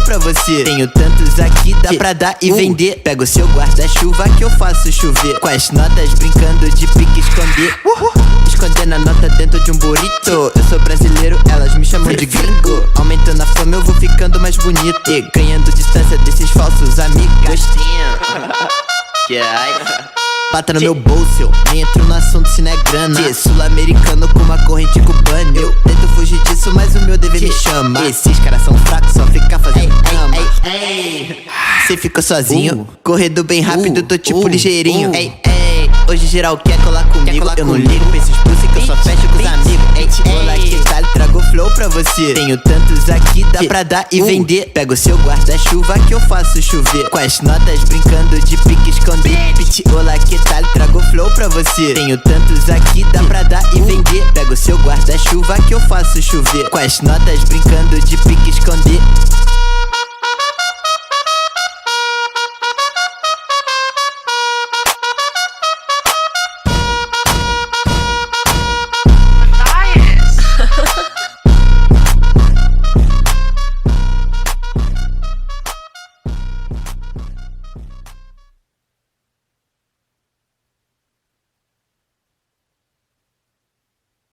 pra você. Tenho tantos aqui, dá pra dar e vender. Pega o seu guarda-chuva que eu faço chover. Com as notas brincando de pique esconder. Escondendo a nota dentro de um burrito. Eu sou brasileiro, elas me chamam de gringo. Aumentando a fama eu vou ficando mais bonito. E ganhando distância desses falsos amigos. Gostinho. Pata no meu bolso, eu nem entro no assunto se não é grana. Sul-americano com uma corrente cubana. Eu tento fugir disso, mas o meu dever me chama. Esses caras são fracos, só ficar fazendo cama. Cê ficou sozinho, correndo bem rápido, tô tipo ligeirinho. Hoje geral quer colar comigo. Eu não ligo pra esses pussy que eu só fecho com os amigos. Olá, que tal? Trago flow pra você. Tenho tantos aqui, dá pra dar e vender. Pega o seu guarda-chuva que eu faço chover. Com as notas brincando de pique esconder. Olá, que tal? Trago flow pra você. Tenho tantos aqui, dá pra dar e vender. Pega o seu guarda-chuva que eu faço chover. Com as notas brincando de pique esconder.